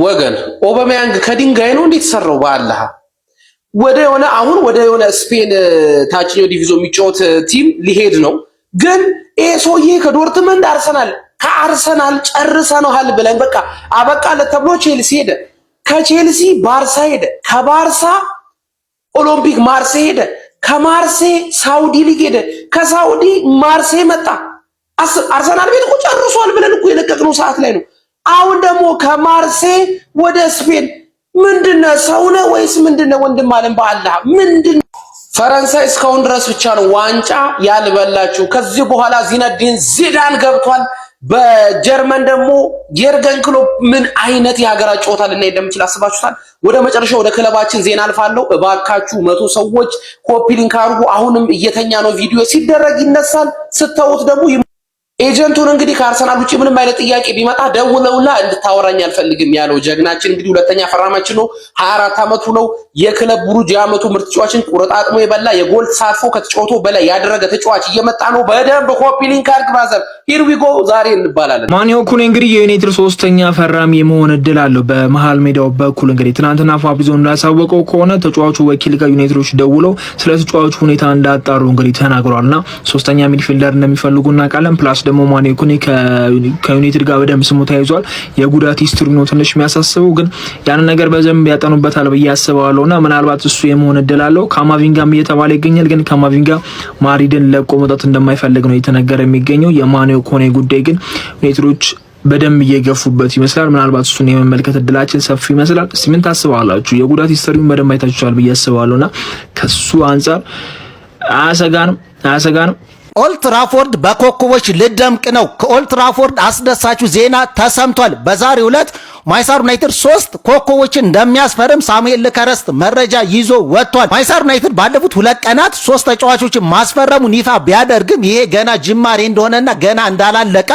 ወገን ኦባሜያንግ ከድንጋይ ነው እንዴት ሰራው? በአላህ ወደ የሆነ ስፔን ታችኛው ዲቪዚዮን የሚጫወት ቲም ሊሄድ ነው። ግን ይሄ ሰውዬ ከዶርትመንድ ከአርሰናል ጨርሰናል ብለን በቃ አበቃለት ተብሎ ቼልሲ ሄደ። ከቼልሲ ባርሳ ሄደ። ከባርሳ ኦሎምፒክ ማርሴ ሄደ። ከማርሴ ሳውዲ ሊግ ሄደ። ከሳውዲ ማርሴ መጣ። አርሰናል ቤት እኮ ጨርሷል ብለን እኮ የለቀቅነው ሰዓት ላይ ነው። አሁን ደግሞ ከማርሴ ወደ ስፔን ምንድነው? ሰው ነው ወይስ ምንድነው? ወንድም አለም በአላህ ምንድነው? ፈረንሳይ እስካሁን ድረስ ብቻ ነው ዋንጫ ያልበላችሁ። ከዚህ በኋላ ዚነዲን ዚዳን ገብቷል። በጀርመን ደግሞ የርገን ክሎፕ ምን አይነት የሀገራት ጨዋታ ልናይ እንደምችል አስባችሁታል? ወደ መጨረሻው ወደ ክለባችን ዜና አልፋለሁ። እባካችሁ 100 ሰዎች ኮፒ ሊንክ አድርጉ። አሁንም እየተኛ ነው ቪዲዮ ሲደረግ ይነሳል። ስተውት ደግሞ ኤጀንቱን እንግዲህ ከአርሰናል ውጪ ምንም አይነት ጥያቄ ቢመጣ ደውለውላ እንድታወራኝ አልፈልግም ያለው ጀግናችን እንግዲህ ሁለተኛ ፈራማችን ነው። 24 አመቱ ነው። የክለብ ብሩጅ የአመቱ ምርጥ ተጫዋችን ቁርጣጥሞ የበላ የጎል ተሳትፎ ከተጫወቶ በላይ ያደረገ ተጫዋች እየመጣ ነው። በደንብ ኮፒ ሊንክ አድርግ ብራዘር። ሂር ዊ ጎ። ዛሬ እንባላለን። ማኒዮ ኩኔ እንግዲህ የዩናይትድ ሶስተኛ ፈራሚ የመሆን እድል አለው በመሃል ሜዳው በኩል። እንግዲህ ትናንትና ፋብሪዞ እንዳሳወቀው ከሆነ ተጫዋቹ ወኪል ጋር ዩናይትዶች ደውለው ስለ ተጫዋቹ ሁኔታ እንዳጣሩ እንግዲህ ተናግሯልና ሶስተኛ ሚድፊልደር እንደሚፈልጉና ቃለም ፕላስ ደግሞ ማኒዮ ኩኔ ከዩናይትድ ጋር በደንብ ስሙ ተያይዟል። የጉዳት ሂስትሪ ነው ትንሽ የሚያሳስበው፣ ግን ያን ነገር በደንብ ያጠኑበታል ብዬ አስባለሁና ምናልባት እሱ የመሆን እድል አለው። ካማቪንጋም እየተባለ ይገኛል፣ ግን ካማቪንጋ ማድሪድን ለቆ መውጣት እንደማይፈልግ ነው የተነገረ የሚገኘው። የማኒዮ ኩኔ ጉዳይ ግን ዩናይትዶች በደንብ እየገፉበት ይመስላል። ምናልባት እሱን የመመልከት እድላችን ሰፊ ይመስላል። ምን ታስባላችሁ? የጉዳት ሂስትሪውን በደንብ አይታችኋል ብዬ አስባለሁና ከሱ አንፃር አያሰጋንም። ኦልድ ትራፎርድ በኮከቦች ልደምቅ ነው። ከኦልድ ትራፎርድ አስደሳቹ ዜና ተሰምቷል። በዛሬው ዕለት ማንቸስተር ዩናይትድ 3 ኮከቦችን እንደሚያስፈርም ሳሙኤል ልከረስት መረጃ ይዞ ወጥቷል። ማንቸስተር ዩናይትድ ባለፉት 2 ቀናት 3 ተጫዋቾችን ማስፈረሙን ይፋ ቢያደርግም ይሄ ገና ጅማሬ እንደሆነና ገና እንዳላለቀ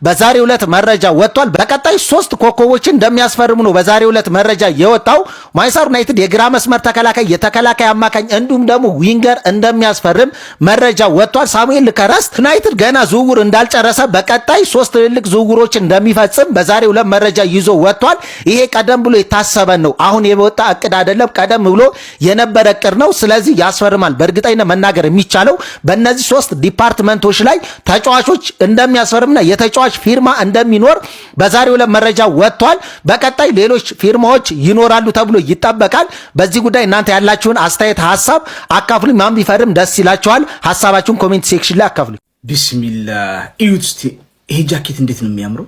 በዛሬው ዕለት መረጃ ወጥቷል። በቀጣይ 3 ኮከቦችን እንደሚያስፈርሙ ነው በዛሬው ዕለት መረጃ የወጣው። ማንቸስተር ዩናይትድ የግራ መስመር ተከላካይ፣ የተከላካይ አማካኝ እንዲሁም ደግሞ ዊንገር እንደሚያስፈርም መረጃ ወጥቷል። ሳሙኤል ልከረስት ዩናይትድ ገና ዝውውር እንዳልጨረሰ በቀጣይ 3 ትልልቅ ዝውውሮችን እንደሚፈጽም በዛሬው ዕለት መረጃ ይዞ ወጥቷል። ይሄ ቀደም ብሎ የታሰበ ነው። አሁን የወጣ እቅድ አይደለም፣ ቀደም ብሎ የነበረ እቅድ ነው። ስለዚህ ያስፈርማል። በእርግጠኝነት መናገር የሚቻለው በእነዚህ 3 ዲፓርትመንቶች ላይ ተጫዋቾች እንደሚያስፈርምና የተጫዋች ፊርማ እንደሚኖር በዛሬው ዕለት መረጃ ወጥቷል። በቀጣይ ሌሎች ፊርማዎች ይኖራሉ ተብሎ ይጠበቃል። በዚህ ጉዳይ እናንተ ያላችሁን አስተያየት፣ ሀሳብ አካፍሉኝ። ማን ቢፈርም ደስ ይላችኋል? ሀሳባችሁን ኮሜንት ሴክሽን ላይ አካፍሉኝ። ቢስሚላህ እዩት እስቲ። ይሄ ጃኬት እንዴት ነው የሚያምረው!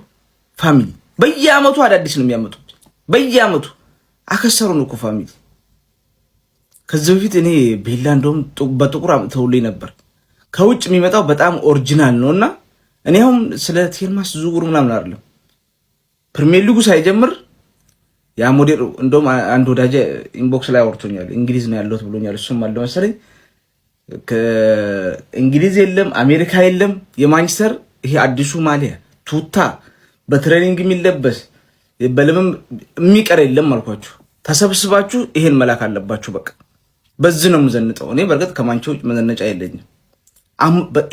ፋሚሊ በየአመቱ አዳዲስ ነው የሚያመጡት። በየአመቱ አከሰሩን እኮ ፋሚሊ። ከዚህ በፊት እኔ ቤላ እንደውም በጥቁር አምጥተውልኝ ነበር። ከውጭ የሚመጣው በጣም ኦሪጂናል ነውና እኔ አሁን ስለ ቴልማስ ዝውውር ምናምን አይደለም። ፕሪሚየር ሊጉ ሳይጀምር ያ ሞዴል እንደውም አንድ ወዳጄ ኢንቦክስ ላይ አውርቶኛል። እንግሊዝ ነው ያለሁት ብሎኛል። እሱም አለ መሰለኝ። ከእንግሊዝ የለም አሜሪካ የለም። የማንቸስተር ይሄ አዲሱ ማሊያ ቱታ በትሬኒንግ የሚለበስ በልምም የሚቀር የለም አልኳችሁ። ተሰብስባችሁ ይሄን መላክ አለባችሁ። በቃ በዚህ ነው የምዘንጠው። እኔ በርግጥ ከማንቸውጭ መዘነጫ የለኝም።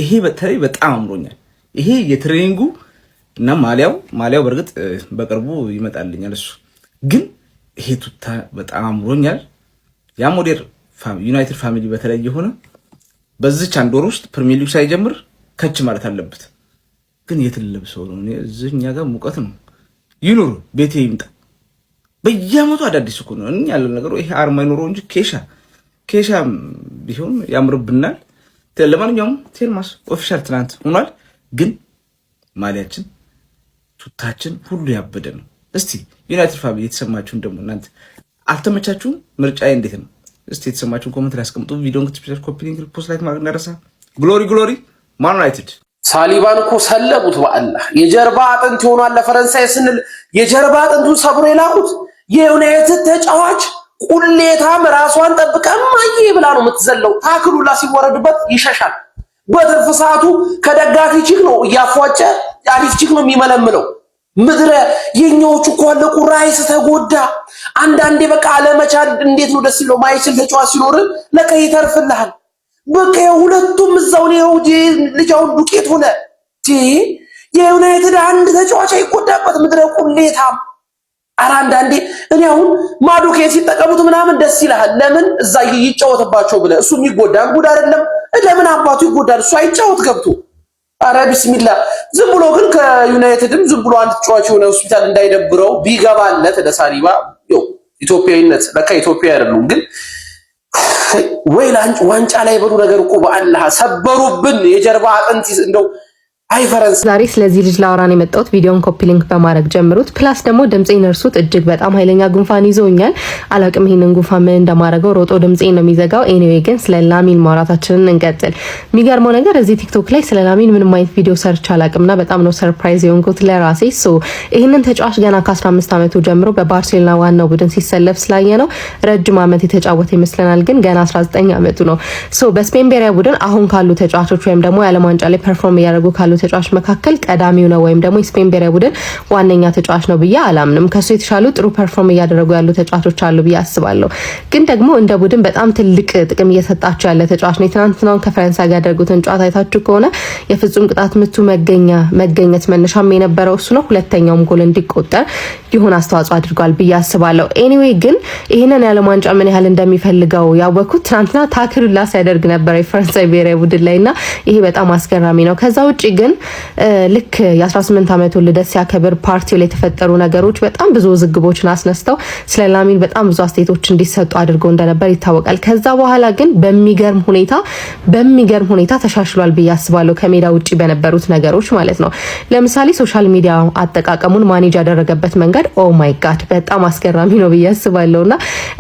ይሄ በተለይ በጣም አምሮኛል። ይሄ የትሬኒንጉ እና ማሊያው በርግጥ በቅርቡ ይመጣልኛል። እሱ ግን ይሄ ቱታ በጣም አምሮኛል። ያ ሞዴል ዩናይትድ ፋሚሊ በተለይ የሆነ በዚች አንድ ወር ውስጥ ፕሪሚየር ሊግ ሳይጀምር ከች ማለት አለበት። ግን የትልልብሰው ነው። እዚህኛ ጋር ሙቀት ነው። ይኑር ቤቴ ይምጣ። በየአመቱ አዳዲስ እኮ ነው። እኛ ያለው ነገር ይሄ አርማ ይኖረው እንጂ ኬሻ ቢሆን ያምርብናል። ለማንኛውም ቴልማስ ኦፊሻል ትናንት ሆኗል። ግን ማሊያችን ቱታችን ሁሉ ያበደ ነው። እስቲ ዩናይትድ ፋሚሊ የተሰማችሁን ደግሞ እናንተ አልተመቻችሁም? ምርጫዬ እንዴት ነው? እስቲ የተሰማችሁን ኮሜንት ላይ አስቀምጡ። ቪዲዮን ክትስፔሻል ኮፒ ሊንክ ፖስት ላይክ ማድረግ እንዳረሳ። ግሎሪ ማን ዩናይትድ ሳሊባን እኮ ሰለቡት። በአላህ የጀርባ አጥንት ይሆናል ለፈረንሳይ ስንል የጀርባ አጥንቱን ሰብሮ የላኩት የዩናይትድ ተጫዋች ቁሌታም ራሷን ጠብቀም አየ ብላ ነው የምትዘለው። ታክሉላ ሲወረድበት ይሸሻል። በትርፍ ሰዓቱ ከደጋፊ ቺክ ነው እያፏጨ አሪፍ ቺክ ነው የሚመለምለው። ምድረ የኛዎቹ እኮ አለቁ። ራይስ ተጎዳ። አንዳንዴ በቃ አለመቻል እንዴት ነው ደስ ይለው። ማይችል ተጫዋች ሲኖር ለቀ ይተርፍልሃል። በቃ ሁለቱም እዛው ነው ልጃው ዱቄት ሆነ። የዩናይትድ አንድ ተጫዋች አይጎዳበት። ምድረ ቁሌታም አንዳንዴ እኔ አሁን ማዱኬ ሲጠቀሙት ምናምን ደስ ይላል። ለምን እዛ ይጫወትባቸው ብለህ እሱ የሚጎዳን ጉድ አይደለም። ለምን አባቱ ይጎዳል? እሱ አይጫወት ገብቶ። አረ ቢስሚላ። ዝም ብሎ ግን ከዩናይትድም ዝም ብሎ አንድ ተጫዋች የሆነ ሆስፒታል እንዳይደብረው ቢገባለት ለሳሊባ ኢትዮጵያዊነት ለካ ኢትዮጵያ አይደሉም ግን ወይ ዋንጫ ላይ በሉ ነገር እኮ በአላህ ሰበሩብን የጀርባ አጥንት እንደው አይፈረንስ። ዛሬ ስለዚህ ልጅ ላወራን የመጣሁት ቪዲዮን ኮፒ ሊንክ በማድረግ ጀምሩት። ፕላስ ደግሞ ድምጼን እርሱት። እጅግ በጣም ኃይለኛ ጉንፋን ይዞኛል። አላቅም ይሄንን ጉንፋን ምን እንደማደርገው ሮጦ ድምጼን ነው የሚዘጋው። ኤኒዌይ ግን ስለ ላሚን ማውራታችንን እንቀጥል። የሚገርመው ነገር እዚህ ቲክቶክ ላይ ስለ ላሚን ምንም አይነት ቪዲዮ ሰርች አላቅምና በጣም ነው ሰርፕራይዝ የሆንኩት ለራሴ። ይሄንን ተጫዋች ገና ከ15 ዓመቱ ጀምሮ በባርሴሎና ዋናው ቡድን ሲሰለፍ ስላየ ነው ረጅም ዓመት የተጫወተ ይመስለናል፣ ግን ገና 19 ዓመቱ ነው። በስፔን ብሔራዊ ቡድን አሁን ካሉ ተጫዋቾች ወይም ደግሞ የዓለም ዋንጫ ላይ ፐርፎርም እያደረጉ ካሉ ተጫዋች መካከል ቀዳሚው ነው ወይም ደግሞ ስፔን ብሔራዊ ቡድን ዋነኛ ተጫዋች ነው ብዬ አላምንም። ከሱ የተሻሉ ጥሩ ፐርፎርም እያደረጉ ያሉ ተጫዋቾች አሉ ብዬ አስባለሁ። ግን ደግሞ እንደ ቡድን በጣም ትልቅ ጥቅም እየሰጣቸው ያለ ተጫዋች ነው። ትናንትናውን ከፈረንሳይ ጋር ያደረጉትን ጨዋታ አይታችሁ ከሆነ የፍጹም ቅጣት ምቱ መገኘት መነሻም የነበረው እሱ ነው። ሁለተኛውም ጎል እንዲቆጠር ይሁን አስተዋጽኦ አድርጓል ብዬ አስባለሁ። ኤኒዌይ ግን ይሄንን የዓለም ዋንጫ ምን ያህል እንደሚፈልገው ያወኩት ትናንትና ታክሉላ ሲያደርግ ነበር የፈረንሳይ ብሔራዊ ቡድን ላይና ይሄ በጣም አስገራሚ ነው። ከዛ ውጪ ግን ልክ የ18 ዓመቱን ልደት ሲያከብር ፓርቲው ላይ የተፈጠሩ ነገሮች በጣም ብዙ ውዝግቦችን አስነስተው ስለ ላሚን በጣም ብዙ አስተያየቶች እንዲሰጡ አድርገው እንደነበር ይታወቃል። ከዛ በኋላ ግን በሚገርም ሁኔታ ተሻሽሏል ብዬ አስባለሁ። ከሜዳ ውጪ በነበሩት ነገሮች ማለት ነው። ለምሳሌ ሶሻል ሚዲያ አጠቃቀሙን ማኔጅ ያደረገበት መንገድ ኦ ማይ ጋድ በጣም አስገራሚ ነው ብዬ አስባለሁና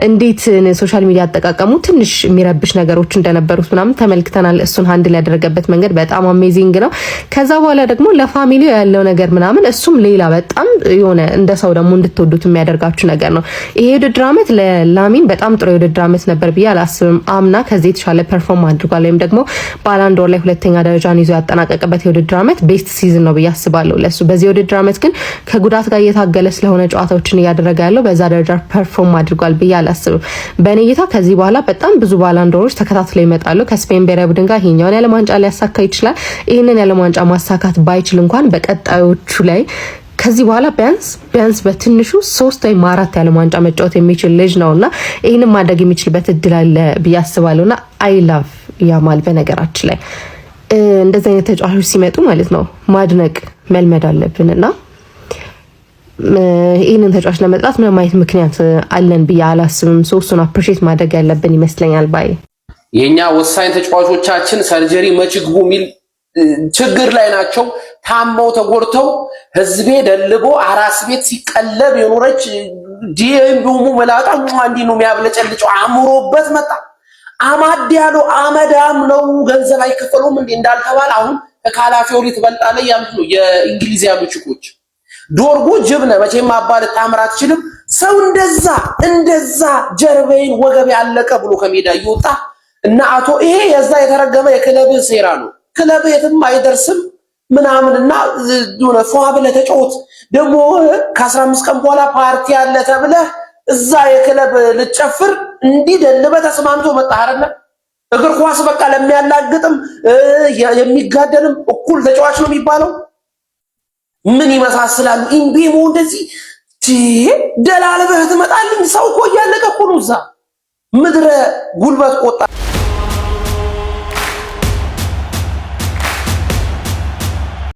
እንዴት ሶሻል ሚዲያ አጠቃቀሙ ትንሽ የሚረብሽ ነገሮች እንደነበሩት ምናምን ተመልክተናል። እሱን ሃንድል ያደረገበት መንገድ በጣም አሜዚንግ ነው። ከዛ በኋላ ደግሞ ለፋሚሊ ያለው ነገር ምናምን እሱም ሌላ በጣም የሆነ እንደ ሰው ደግሞ እንድትወዱት የሚያደርጋችሁ ነገር ነው። ይሄ ውድድር ዓመት ለላሚን በጣም ጥሩ የውድድር ዓመት ነበር ብዬ አላስብም። አምና ከዚህ የተሻለ ፐርፎርም አድርጓል ወይም ደግሞ ባላንዶር ላይ ሁለተኛ ደረጃን ይዞ ያጠናቀቀበት የውድድር ዓመት ቤስት ሲዝን ነው ብዬ አስባለሁ ለሱ። በዚህ የውድድር ዓመት ግን ከጉዳት ጋር እየታገለ ስለሆነ ጨዋታዎችን እያደረገ ያለው በዛ ደረጃ ፐርፎርም አድርጓል ብዬ አላስብም። በእኔ እይታ ከዚህ በኋላ በጣም ብዙ ባላንዶሮች ተከታትለው ይመጣሉ። ከስፔን ብሔራዊ ቡድን ጋር ይሄኛውን የዓለም ዋንጫ ሊያሳካ ይችላል። ይሄንን የዓለም ዋንጫ ማሳካት ባይችል እንኳን በቀጣዮቹ ላይ ከዚህ በኋላ ቢያንስ በትንሹ 3 ወይ 4 የዓለም ዋንጫ መጫወት የሚችል ልጅ ነውና ይሄንን ማድረግ የሚችልበት እድል አለ ብዬ አስባለሁና አይ ላቭ ያማል። በነገራችን ላይ እንደዚህ አይነት ተጫዋቾች ሲመጡ ማለት ነው ማድነቅ መልመድ አለብንና ይሄንን ተጫዋች ለመጥራት ምንም አይነት ምክንያት አለን ብዬ አላስብም። እሱን አፕሪሺየት ማድረግ ያለብን ይመስለኛል ባይ። የኛ ወሳኝ ተጫዋቾቻችን ሰርጀሪ መችግቡ ሚል ችግር ላይ ናቸው። ታመው ተጎድተው ህዝቤ ደልቦ አራስ ቤት ሲቀለብ የኖረች ዲኤምቢሙ መላጣ እንዲ ነው የሚያብለጨልጨው አምሮበት መጣ። አማድ ያለው አመዳም ነው ገንዘብ አይከፈሉም እንዴ እንዳልተባለ አሁን ከካላፊዮሪ ትበልጣለህ ያሉት ነው የእንግሊዝ ያሉ ችኮች። ዶርጎ ጅብነ መቼም አባል ታምራ አትችልም። ሰው እንደዛ ጀርበይን ወገብ ያለቀ ብሎ ከሜዳ ይወጣ እና አቶ ይሄ የዛ የተረገመ የክለብ ሴራ ነው። ክለብ የትም አይደርስም ምናምንና ዱነ ፏብለ ተጫወት ደግሞ ከ15 ቀን በኋላ ፓርቲ አለ ተብለህ እዛ የክለብ ልጨፍር እንዲደልበ ተስማምቶ መጣሃረና እግር ኳስ በቃ ለሚያላግጥም የሚጋደልም እኩል ተጫዋች ነው የሚባለው። ምን ይመሳሰላሉ? ኢምቢሞ እንደዚህ ደላልበህ ትመጣልኝ። ሰው እኮ እያለቀ እኮ ነው እዛ ምድረ ጉልበት ቆጣ